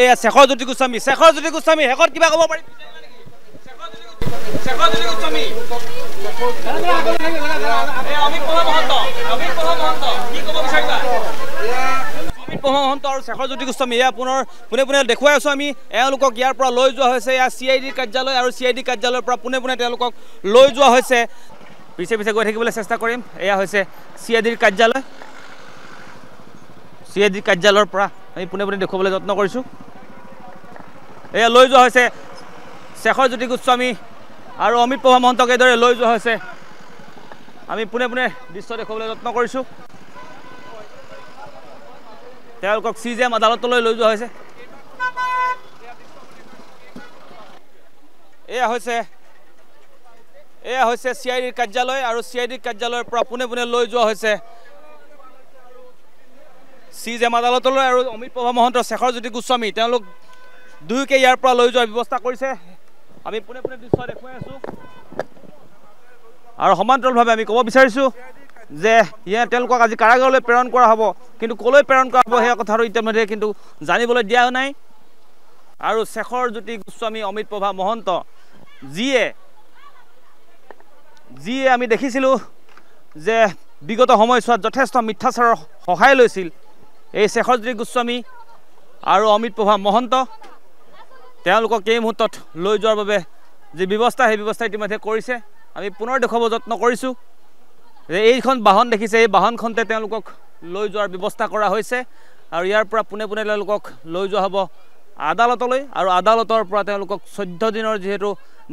এয়া শেখৰজ্যোতি গোস্বামী শেষত কিবা ক'ব পাৰিম শেখৰজ্যোতি গোস্বামী অমিত প্ৰভা মহন্ত কি ক'ব বিচাৰিবা অমিত প্ৰভা মহন্ত আৰু শেখৰজ্যোতি গোস্বামী এয়া পোনে পোনে দেখুৱাই আছোঁ আমি এওঁলোকক ইয়াৰ পৰা লৈ যোৱা হৈছে এয়া CID কাৰ্যালয় আৰু CID কাৰ্যালয়ৰ পৰা পোনে পোনে তেওঁলোকক লৈ যোৱা হৈছে পিছে পিছে গৈ থাকিবলৈ চেষ্টা কৰিম এয়া হৈছে CID কাৰ্যালয় CID কাৰ্যালয়ৰ পৰা আমি পোনে পোনে দেখুৱাবলৈ যত্ন কৰিছোঁ এয়া লৈ যোৱা হৈছে শেখৰজ্যোতি গোস্বামী আৰু অমিত প্ৰভা মহন্তক এইদৰে লৈ যোৱা হৈছে আমি পোনে পোনে দৃশ্য দেখুৱাবলৈ যত্ন কৰিছোঁ তেওঁলোকক CJM আদালতলৈ লৈ যোৱা হৈছে এয়া হৈছে CID কাৰ্যালয় আৰু CID কাৰ্যালয়ৰ পৰা পোনে পোনে লৈ যোৱা হৈছে CJM আদালতলৈ আৰু অমিত প্ৰভা মহন্ত শেখৰজ্যোতি গোস্বামী তেওঁলোক দুয়োকে ইয়াৰ পৰা লৈ যোৱাৰ ব্যৱস্থা কৰিছে আমি পোনে পোনে দৃশ্য দেখুৱাই আছোঁ আৰু সমান্তৰালভাৱে আমি ক'ব বিচাৰিছোঁ যে তেওঁলোকক আজি কাৰাগাৰলৈ প্ৰেৰণ কৰা হ'ব কিন্তু ক'লৈ প্ৰেৰণ কৰা হ'ব সেই কথাটো ইতিমধ্যে কিন্তু জানিবলৈ দিয়া নাই আৰু শেখৰজ্যোতি গোস্বামী অমিত প্ৰভা মহন্ত যিয়ে আমি দেখিছিলোঁ যে বিগত সময়ছোৱাত যথেষ্ট মিথ্যাচাৰৰ সহায় লৈছিল এই শেখৰজ্যোতি গোস্বামী আৰু অমিত প্ৰভা মহন্ত তেওঁলোকক এই মুহূৰ্তত লৈ যোৱাৰ বাবে যি ব্যৱস্থা সেই ব্যৱস্থা ইতিমধ্যে কৰিছে আমি পুনৰ দেখুৱাব যত্ন কৰিছোঁ যে এইখন বাহন দেখিছে এই বাহনখনতে তেওঁলোকক লৈ যোৱাৰ ব্যৱস্থা কৰা হৈছে আৰু ইয়াৰ পৰা পোনে পোনে তেওঁলোকক লৈ যোৱা হ'ব আদালতলৈ আৰু আদালতৰ পৰা তেওঁলোকক 14 দিনৰ যিহেতু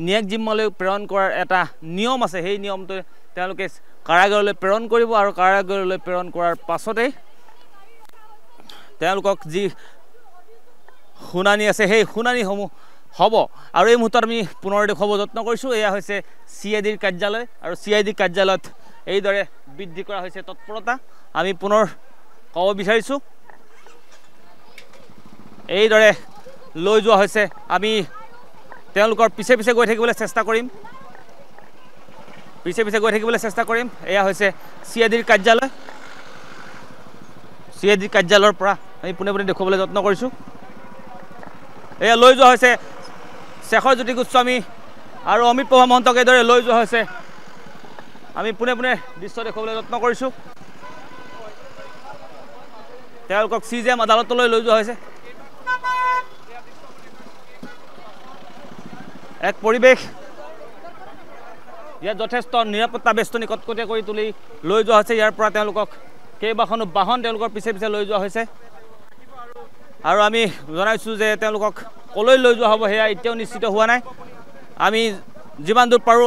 ন্যায়িক জিম্মালৈ প্ৰেৰণ কৰাৰ এটা নিয়ম আছে সেই নিয়মটো তেওঁলোকে কাৰাগাৰলৈ প্ৰেৰণ কৰিব আৰু কাৰাগাৰলৈ প্ৰেৰণ কৰাৰ পাছতেই তেওঁলোকক যি শুনানি আছে সেই শুনানিসমূহ হ'ব আৰু এই মুহূৰ্তত আমি পুনৰ দেখুৱাব যত্ন কৰিছোঁ এয়া হৈছে CID কাৰ্যালয় আৰু CID কাৰ্যালয়ত এইদৰে বৃদ্ধি কৰা হৈছে তৎপৰতা আমি পুনৰ ক'ব বিচাৰিছোঁ এইদৰে লৈ যোৱা হৈছে আমি তেওঁলোকৰ পিছে পিছে গৈ থাকিবলৈ চেষ্টা কৰিম এয়া হৈছে CID কাৰ্যালয় CID কাৰ্যালয়ৰ পৰা আমি পোনে পোনে দেখুৱাবলৈ যত্ন কৰিছোঁ এয়া লৈ যোৱা হৈছে শেখৰজ্যোতি গোস্বামী আৰু অমিত প্ৰভা মহন্তক এইদৰে লৈ যোৱা হৈছে আমি পোনে পোনে দৃশ্য দেখুৱাবলৈ যত্ন কৰিছোঁ তেওঁলোকক CJM আদালতলৈ লৈ যোৱা হৈছে এক পৰিৱেশ ইয়াত যথেষ্ট নিৰাপত্তা বেষ্টনী কটকটীয়া কৰি তুলি লৈ যোৱা হৈছে ইয়াৰ পৰা তেওঁলোকক কেইবাখনো বাহন তেওঁলোকৰ পিছে পিছে লৈ যোৱা হৈছে আৰু আমি জনাইছোঁ যে তেওঁলোকক ক'লৈ লৈ যোৱা হ'ব সেয়া এতিয়াও নিশ্চিত হোৱা নাই আমি যিমান দূৰ পাৰোঁ